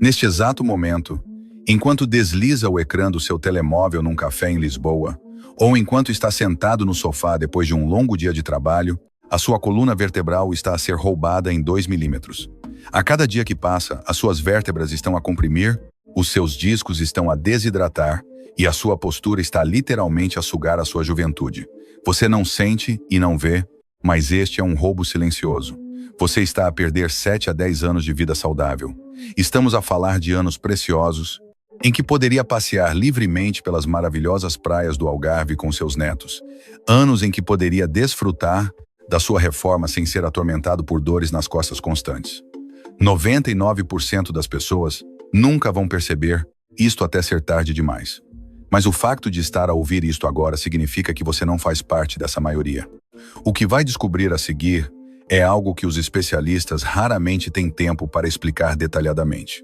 Neste exato momento, enquanto desliza o ecrã do seu telemóvel num café em Lisboa, ou enquanto está sentado no sofá depois de um longo dia de trabalho, a sua coluna vertebral está a ser roubada em 2 milímetros. A cada dia que passa, as suas vértebras estão a comprimir, os seus discos estão a desidratar e a sua postura está literalmente a sugar a sua juventude. Você não sente e não vê, mas este é um roubo silencioso. Você está a perder 7 a 10 anos de vida saudável. Estamos a falar de anos preciosos, em que poderia passear livremente pelas maravilhosas praias do Algarve com seus netos. Anos em que poderia desfrutar da sua reforma sem ser atormentado por dores nas costas constantes. 99% das pessoas nunca vão perceber isto até ser tarde demais. Mas o facto de estar a ouvir isto agora significa que você não faz parte dessa maioria. O que vai descobrir a seguir é algo que os especialistas raramente têm tempo para explicar detalhadamente.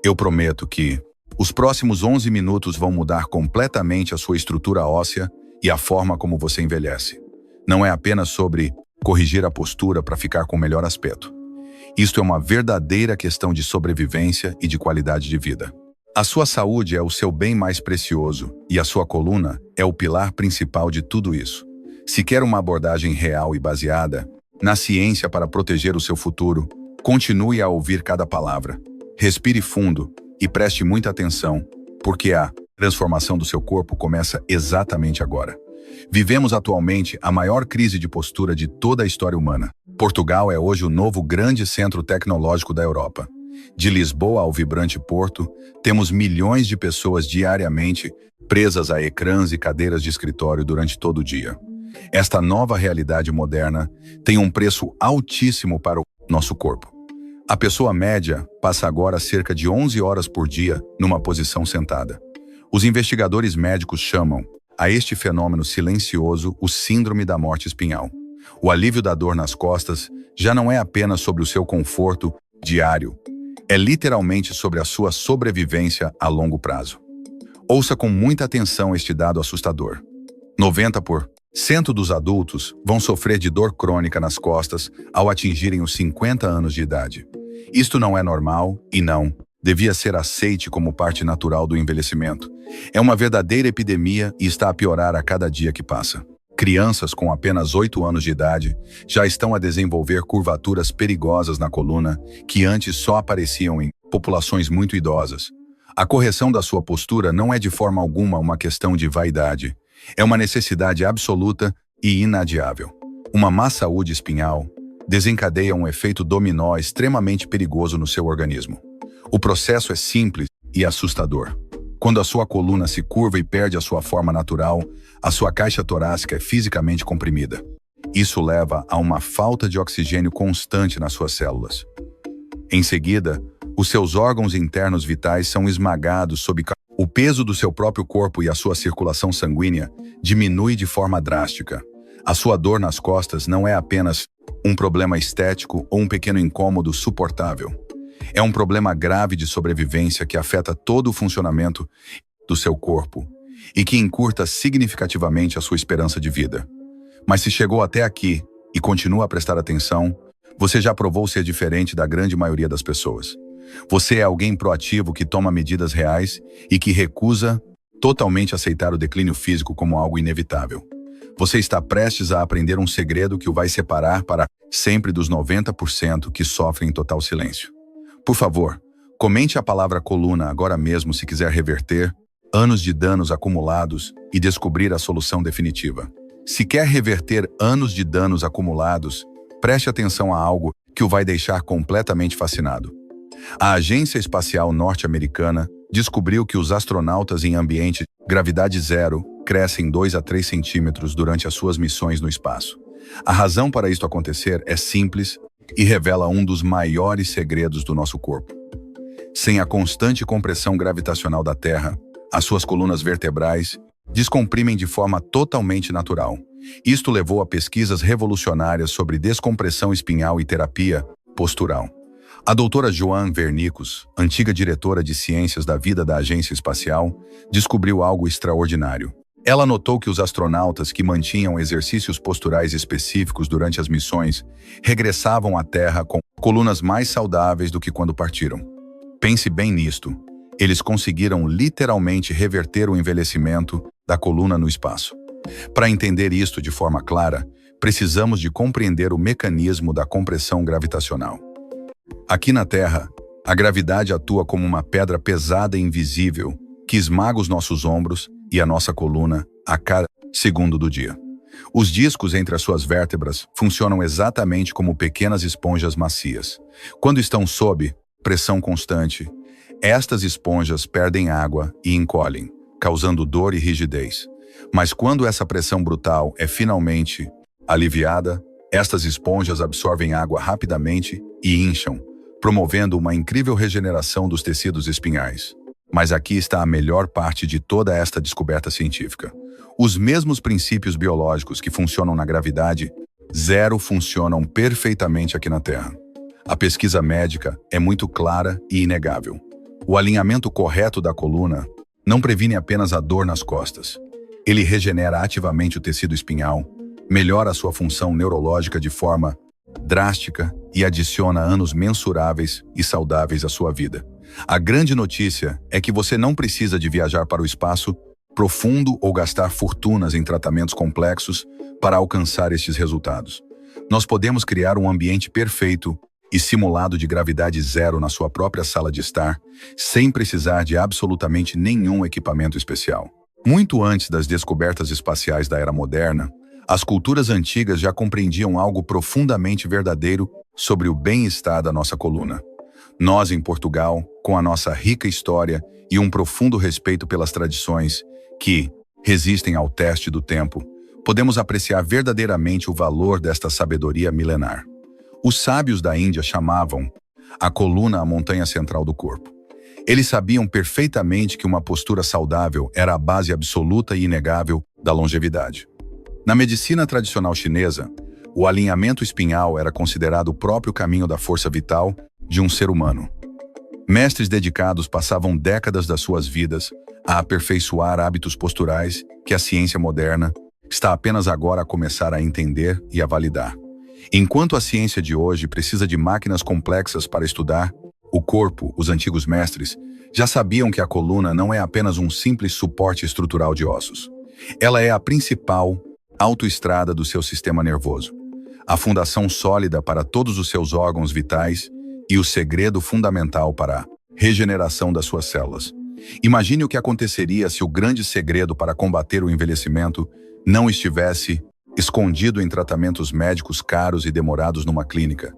Eu prometo que os próximos 11 minutos vão mudar completamente a sua estrutura óssea e a forma como você envelhece. Não é apenas sobre corrigir a postura para ficar com o melhor aspecto. Isto é uma verdadeira questão de sobrevivência e de qualidade de vida. A sua saúde é o seu bem mais precioso e a sua coluna é o pilar principal de tudo isso. Se quer uma abordagem real e baseada na ciência para proteger o seu futuro, continue a ouvir cada palavra. Respire fundo e preste muita atenção, porque a transformação do seu corpo começa exatamente agora. Vivemos atualmente a maior crise de postura de toda a história humana. Portugal é hoje o novo grande centro tecnológico da Europa. De Lisboa ao vibrante Porto, temos milhões de pessoas diariamente presas a ecrãs e cadeiras de escritório durante todo o dia. Esta nova realidade moderna tem um preço altíssimo para o nosso corpo. A pessoa média passa agora cerca de 11 horas por dia numa posição sentada. Os investigadores médicos chamam a este fenômeno silencioso o síndrome da morte espinhal. O alívio da dor nas costas já não é apenas sobre o seu conforto diário, é literalmente sobre a sua sobrevivência a longo prazo. Ouça com muita atenção este dado assustador. 90% dos adultos vão sofrer de dor crônica nas costas ao atingirem os 50 anos de idade. Isto não é normal e não devia ser aceite como parte natural do envelhecimento. É uma verdadeira epidemia e está a piorar a cada dia que passa. Crianças com apenas 8 anos de idade já estão a desenvolver curvaturas perigosas na coluna que antes só apareciam em populações muito idosas. A correção da sua postura não é de forma alguma uma questão de vaidade. É uma necessidade absoluta e inadiável. Uma má saúde espinhal desencadeia um efeito dominó extremamente perigoso no seu organismo. O processo é simples e assustador. Quando a sua coluna se curva e perde a sua forma natural, a sua caixa torácica é fisicamente comprimida. Isso leva a uma falta de oxigênio constante nas suas células. Em seguida, os seus órgãos internos vitais são esmagados sob o peso do seu próprio corpo e a sua circulação sanguínea diminui de forma drástica. A sua dor nas costas não é apenas um problema estético ou um pequeno incômodo suportável. É um problema grave de sobrevivência que afeta todo o funcionamento do seu corpo e que encurta significativamente a sua esperança de vida. Mas se chegou até aqui e continua a prestar atenção, você já provou ser diferente da grande maioria das pessoas. Você é alguém proativo que toma medidas reais e que recusa totalmente aceitar o declínio físico como algo inevitável. Você está prestes a aprender um segredo que o vai separar para sempre dos 90% que sofrem em total silêncio. Por favor, comente a palavra coluna agora mesmo se quiser reverter anos de danos acumulados e descobrir a solução definitiva. Se quer reverter anos de danos acumulados, preste atenção a algo que o vai deixar completamente fascinado. A Agência Espacial Norte-Americana descobriu que os astronautas em ambiente de gravidade zero crescem 2 a 3 centímetros durante as suas missões no espaço. A razão para isto acontecer é simples e revela um dos maiores segredos do nosso corpo. Sem a constante compressão gravitacional da Terra, as suas colunas vertebrais descomprimem de forma totalmente natural. Isto levou a pesquisas revolucionárias sobre descompressão espinhal e terapia postural. A doutora Joan Vernicos, antiga diretora de ciências da vida da Agência Espacial, descobriu algo extraordinário. Ela notou que os astronautas que mantinham exercícios posturais específicos durante as missões regressavam à Terra com colunas mais saudáveis do que quando partiram. Pense bem nisto. Eles conseguiram literalmente reverter o envelhecimento da coluna no espaço. Para entender isto de forma clara, precisamos de compreender o mecanismo da compressão gravitacional. Aqui na Terra, a gravidade atua como uma pedra pesada e invisível que esmaga os nossos ombros e a nossa coluna a cada segundo do dia. Os discos entre as suas vértebras funcionam exatamente como pequenas esponjas macias. Quando estão sob pressão constante, estas esponjas perdem água e encolhem, causando dor e rigidez. Mas quando essa pressão brutal é finalmente aliviada, estas esponjas absorvem água rapidamente e incham, promovendo uma incrível regeneração dos tecidos espinhais. Mas aqui está a melhor parte de toda esta descoberta científica. Os mesmos princípios biológicos que funcionam na gravidade zero funcionam perfeitamente aqui na Terra. A pesquisa médica é muito clara e inegável. O alinhamento correto da coluna não previne apenas a dor nas costas. Ele regenera ativamente o tecido espinhal, melhora a sua função neurológica de forma drástica e adiciona anos mensuráveis e saudáveis à sua vida. A grande notícia é que você não precisa de viajar para o espaço profundo ou gastar fortunas em tratamentos complexos para alcançar estes resultados. Nós podemos criar um ambiente perfeito e simulado de gravidade zero na sua própria sala de estar, sem precisar de absolutamente nenhum equipamento especial. Muito antes das descobertas espaciais da era moderna, as culturas antigas já compreendiam algo profundamente verdadeiro sobre o bem-estar da nossa coluna. Nós, em Portugal, com a nossa rica história e um profundo respeito pelas tradições que resistem ao teste do tempo, podemos apreciar verdadeiramente o valor desta sabedoria milenar. Os sábios da Índia chamavam a coluna a montanha central do corpo. Eles sabiam perfeitamente que uma postura saudável era a base absoluta e inegável da longevidade. Na medicina tradicional chinesa, o alinhamento espinhal era considerado o próprio caminho da força vital de um ser humano. Mestres dedicados passavam décadas das suas vidas a aperfeiçoar hábitos posturais que a ciência moderna está apenas agora a começar a entender e a validar. Enquanto a ciência de hoje precisa de máquinas complexas para estudar o corpo, os antigos mestres já sabiam que a coluna não é apenas um simples suporte estrutural de ossos. Ela é a principal autoestrada do seu sistema nervoso, a fundação sólida para todos os seus órgãos vitais e o segredo fundamental para a regeneração das suas células. Imagine o que aconteceria se o grande segredo para combater o envelhecimento não estivesse escondido em tratamentos médicos caros e demorados numa clínica,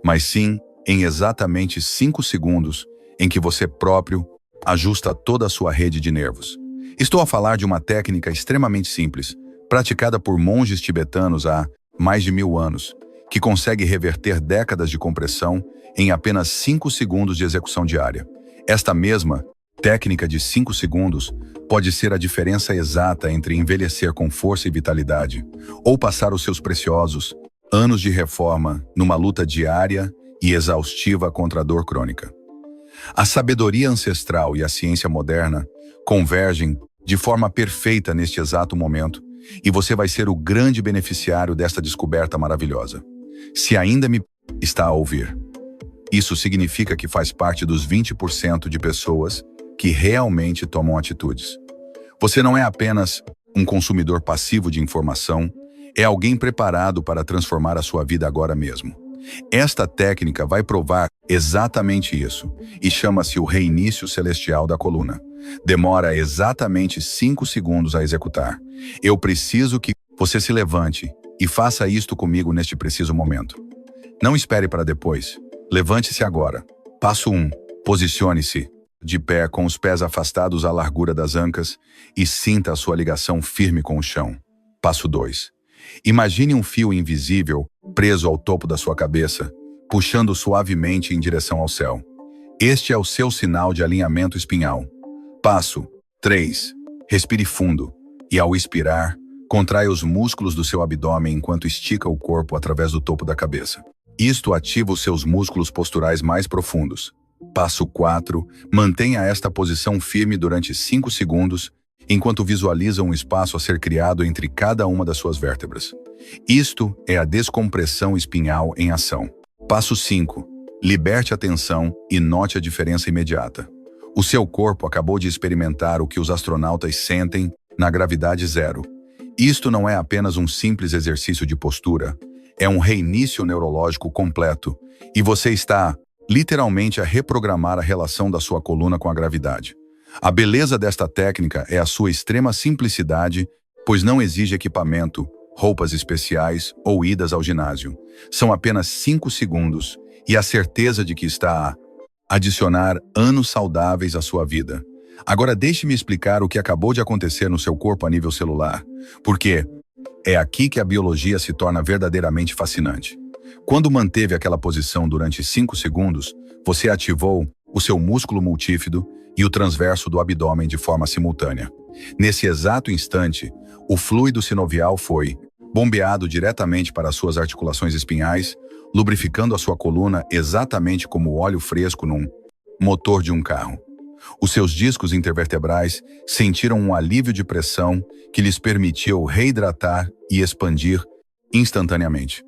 mas sim em exatamente 5 segundos em que você próprio ajusta toda a sua rede de nervos. Estou a falar de uma técnica extremamente simples, praticada por monges tibetanos há mais de 1000 anos, que consegue reverter décadas de compressão em apenas 5 segundos de execução diária. Esta mesma técnica de 5 segundos pode ser a diferença exata entre envelhecer com força e vitalidade ou passar os seus preciosos anos de reforma numa luta diária e exaustiva contra a dor crônica. A sabedoria ancestral e a ciência moderna convergem de forma perfeita neste exato momento e você vai ser o grande beneficiário desta descoberta maravilhosa. Se ainda me está a ouvir, isso significa que faz parte dos 20% de pessoas que realmente tomam atitudes. Você não é apenas um consumidor passivo de informação, é alguém preparado para transformar a sua vida agora mesmo. Esta técnica vai provar exatamente isso e chama-se o reinício celestial da coluna. Demora exatamente 5 segundos a executar. Eu preciso que você se levante e faça isto comigo neste preciso momento. Não espere para depois. Levante-se agora. Passo 1. Posicione-se de pé com os pés afastados à largura das ancas e sinta a sua ligação firme com o chão. Passo 2. Imagine um fio invisível preso ao topo da sua cabeça, puxando suavemente em direção ao céu. Este é o seu sinal de alinhamento espinhal. Passo 3. Respire fundo e, ao expirar, contraia os músculos do seu abdômen enquanto estica o corpo através do topo da cabeça. Isto ativa os seus músculos posturais mais profundos. Passo 4. Mantenha esta posição firme durante 5 segundos, enquanto visualiza um espaço a ser criado entre cada uma das suas vértebras. Isto é a descompressão espinhal em ação. Passo 5. Liberte a tensão e note a diferença imediata. O seu corpo acabou de experimentar o que os astronautas sentem na gravidade zero. Isto não é apenas um simples exercício de postura, é um reinício neurológico completo, e você está, literalmente, a reprogramar a relação da sua coluna com a gravidade. A beleza desta técnica é a sua extrema simplicidade, pois não exige equipamento, roupas especiais ou idas ao ginásio. São apenas 5 segundos e a certeza de que está a adicionar anos saudáveis à sua vida. Agora deixe-me explicar o que acabou de acontecer no seu corpo a nível celular, porque é aqui que a biologia se torna verdadeiramente fascinante. Quando manteve aquela posição durante 5 segundos, você ativou o seu músculo multífido e o transverso do abdômen de forma simultânea. Nesse exato instante, o fluido sinovial foi bombeado diretamente para as suas articulações espinhais, lubrificando a sua coluna exatamente como o óleo fresco num motor de um carro. Os seus discos intervertebrais sentiram um alívio de pressão que lhes permitiu reidratar e expandir instantaneamente.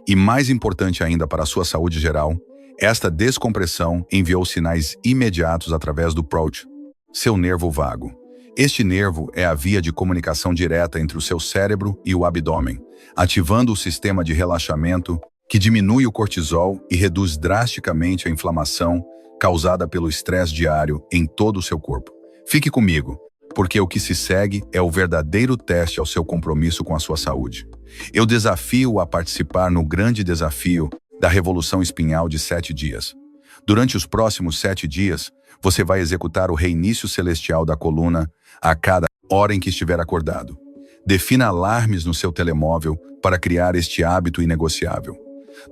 E mais importante ainda para a sua saúde geral, esta descompressão enviou sinais imediatos através do PROACH, seu nervo vago. Este nervo é a via de comunicação direta entre o seu cérebro e o abdômen, ativando o sistema de relaxamento que diminui o cortisol e reduz drasticamente a inflamação causada pelo estresse diário em todo o seu corpo. Fique comigo, porque o que se segue é o verdadeiro teste ao seu compromisso com a sua saúde. Eu desafio-o a participar no grande desafio da Revolução Espinhal de 7 dias. Durante os próximos 7 dias, você vai executar o reinício celestial da coluna a cada hora em que estiver acordado. Defina alarmes no seu telemóvel para criar este hábito inegociável.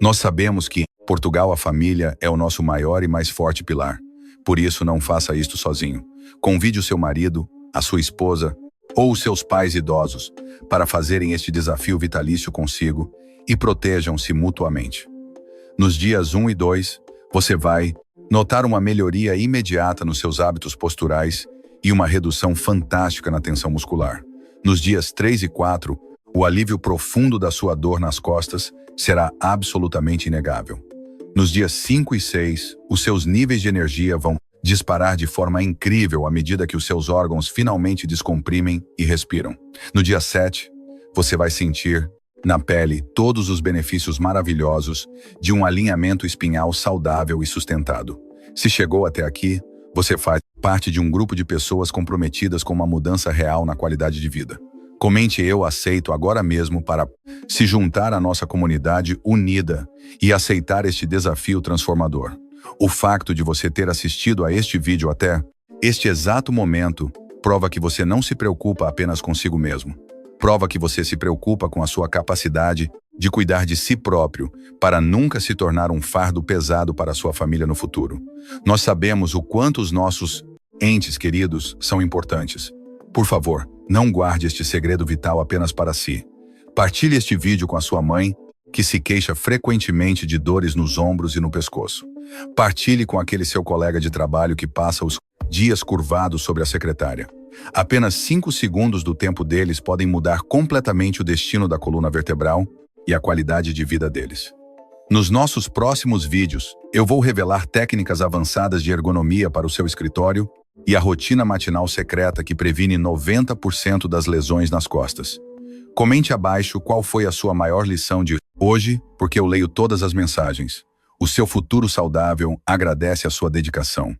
Nós sabemos que, em Portugal, a família é o nosso maior e mais forte pilar. Por isso, não faça isto sozinho. Convide o seu marido, a sua esposa ou os seus pais idosos para fazerem este desafio vitalício consigo e protejam-se mutuamente. Nos dias 1 e 2, você vai notar uma melhoria imediata nos seus hábitos posturais e uma redução fantástica na tensão muscular. Nos dias 3 e 4, o alívio profundo da sua dor nas costas será absolutamente inegável. Nos dias 5 e 6, os seus níveis de energia vão disparar de forma incrível à medida que os seus órgãos finalmente descomprimem e respiram. No dia 7, você vai sentir na pele todos os benefícios maravilhosos de um alinhamento espinhal saudável e sustentado. Se chegou até aqui, você faz parte de um grupo de pessoas comprometidas com uma mudança real na qualidade de vida. Comente "Eu aceito" agora mesmo para se juntar à nossa comunidade unida e aceitar este desafio transformador. O facto de você ter assistido a este vídeo até este exato momento prova que você não se preocupa apenas consigo mesmo. Prova que você se preocupa com a sua capacidade de cuidar de si próprio para nunca se tornar um fardo pesado para a sua família no futuro. Nós sabemos o quanto os nossos entes queridos são importantes. Por favor, não guarde este segredo vital apenas para si. Partilhe este vídeo com a sua mãe, que se queixa frequentemente de dores nos ombros e no pescoço. Partilhe com aquele seu colega de trabalho que passa os dias curvados sobre a secretária. Apenas 5 segundos do tempo deles podem mudar completamente o destino da coluna vertebral e a qualidade de vida deles. Nos nossos próximos vídeos, eu vou revelar técnicas avançadas de ergonomia para o seu escritório e a rotina matinal secreta que previne 90% das lesões nas costas. Comente abaixo qual foi a sua maior lição de hoje, porque eu leio todas as mensagens. O seu futuro saudável agradece a sua dedicação.